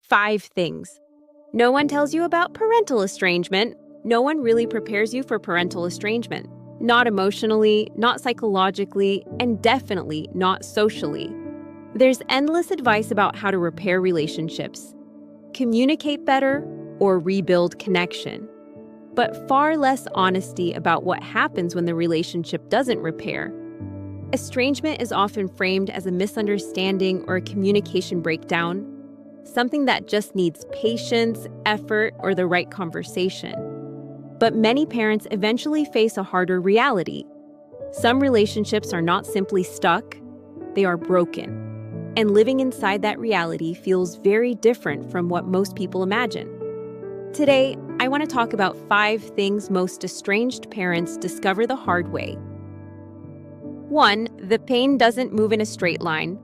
5 things no one tells you about parental estrangement. No one really prepares you for parental estrangement. Not emotionally, not psychologically, and definitely not socially. There's endless advice about how to repair relationships, communicate better, or rebuild connection, but far less honesty about what happens when the relationship doesn't repair. Estrangement is often framed as a misunderstanding or a communication breakdown, something that just needs patience, effort, or the right conversation. But many parents eventually face a harder reality. Some relationships are not simply stuck, they are broken. And living inside that reality feels very different from what most people imagine. Today, I want to talk about 5 things most estranged parents discover the hard way. 1. The pain doesn't move in a straight line.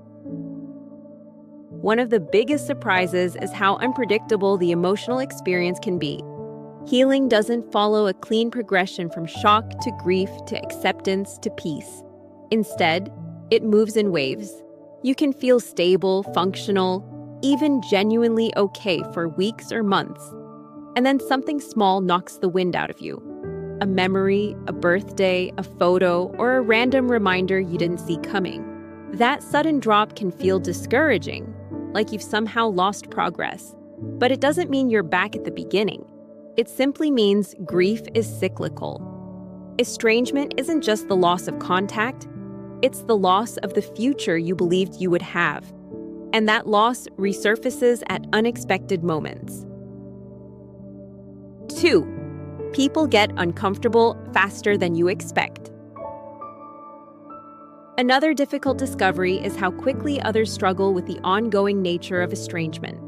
One of the biggest surprises is how unpredictable the emotional experience can be. Healing doesn't follow a clean progression from shock to grief to acceptance to peace. Instead, it moves in waves. You can feel stable, functional, even genuinely okay for weeks or months. And then something small knocks the wind out of you. A memory, a birthday, a photo, or a random reminder you didn't see coming. That sudden drop can feel discouraging, like you've somehow lost progress. But it doesn't mean you're back at the beginning. It simply means grief is cyclical. Estrangement isn't just the loss of contact, it's the loss of the future you believed you would have. And that loss resurfaces at unexpected moments. 2. People get uncomfortable faster than you expect. Another difficult discovery is how quickly others struggle with the ongoing nature of estrangement.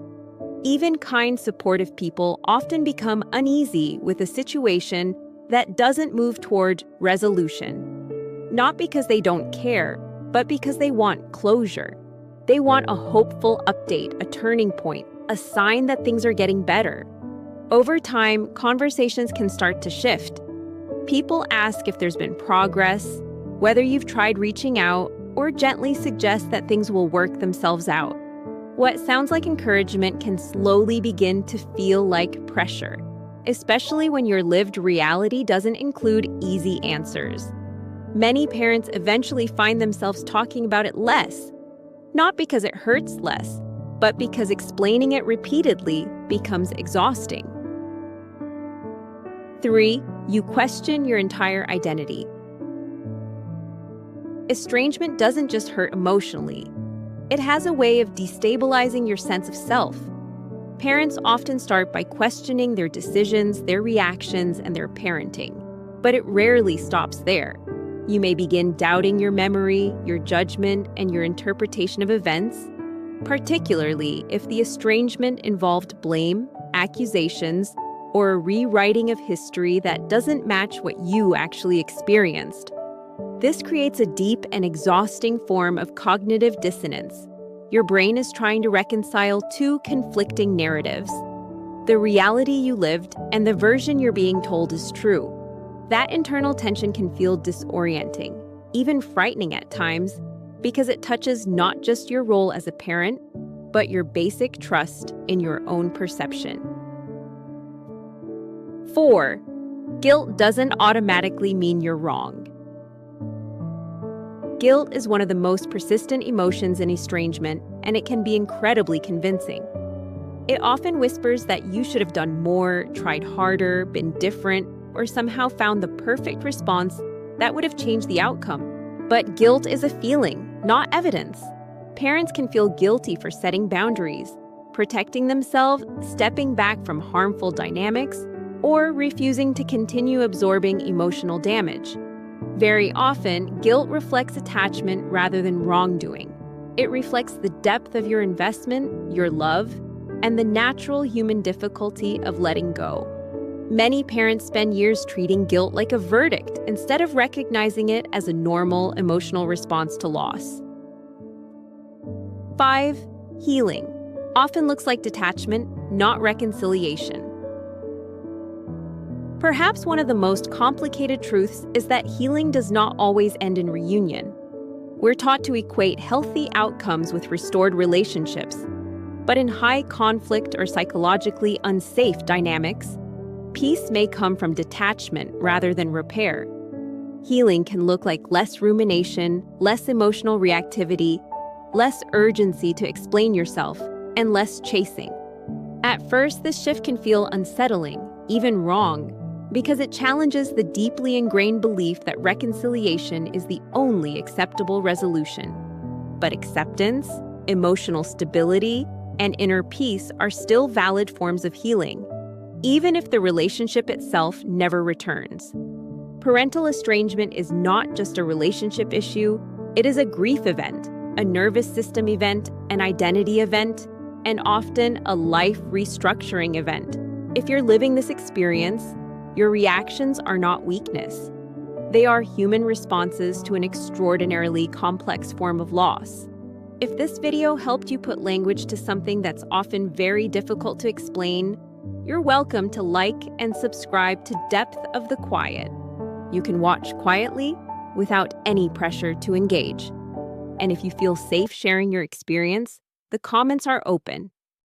Even kind, supportive people often become uneasy with a situation that doesn't move toward resolution. Not because they don't care, but because they want closure. They want a hopeful update, a turning point, a sign that things are getting better. Over time, conversations can start to shift. People ask if there's been progress, whether you've tried reaching out, or gently suggest that things will work themselves out. What sounds like encouragement can slowly begin to feel like pressure, especially when your lived reality doesn't include easy answers. Many parents eventually find themselves talking about it less, not because it hurts less, but because explaining it repeatedly becomes exhausting. 3. You question your entire identity. Estrangement doesn't just hurt emotionally. It has a way of destabilizing your sense of self. Parents often start by questioning their decisions, their reactions, and their parenting. But it rarely stops there. You may begin doubting your memory, your judgment, and your interpretation of events, particularly if the estrangement involved blame, accusations, or a rewriting of history that doesn't match what you actually experienced. This creates a deep and exhausting form of cognitive dissonance. Your brain is trying to reconcile 2 conflicting narratives: the reality you lived and the version you're being told is true. That internal tension can feel disorienting, even frightening at times, because it touches not just your role as a parent, but your basic trust in your own perception. 4. Guilt doesn't automatically mean you're wrong. Guilt is one of the most persistent emotions in estrangement, and it can be incredibly convincing. It often whispers that you should have done more, tried harder, been different, or somehow found the perfect response that would have changed the outcome. But guilt is a feeling, not evidence. Parents can feel guilty for setting boundaries, protecting themselves, stepping back from harmful dynamics, or refusing to continue absorbing emotional damage. Very often, guilt reflects attachment rather than wrongdoing. It reflects the depth of your investment, your love, and the natural human difficulty of letting go. Many parents spend years treating guilt like a verdict instead of recognizing it as a normal emotional response to loss. 5. Healing often looks like detachment, not reconciliation. Perhaps one of the most complicated truths is that healing does not always end in reunion. We're taught to equate healthy outcomes with restored relationships. But in high conflict or psychologically unsafe dynamics, peace may come from detachment rather than repair. Healing can look like less rumination, less emotional reactivity, less urgency to explain yourself, and less chasing. At first, this shift can feel unsettling, even wrong, because it challenges the deeply ingrained belief that reconciliation is the only acceptable resolution. But acceptance, emotional stability, and inner peace are still valid forms of healing, even if the relationship itself never returns. Parental estrangement is not just a relationship issue, it is a grief event, a nervous system event, an identity event, and often a life restructuring event. If you're living this experience, your reactions are not weakness. They are human responses to an extraordinarily complex form of loss. If this video helped you put language to something that's often very difficult to explain, you're welcome to like and subscribe to Depth of the Quiet. You can watch quietly without any pressure to engage. And if you feel safe sharing your experience, the comments are open.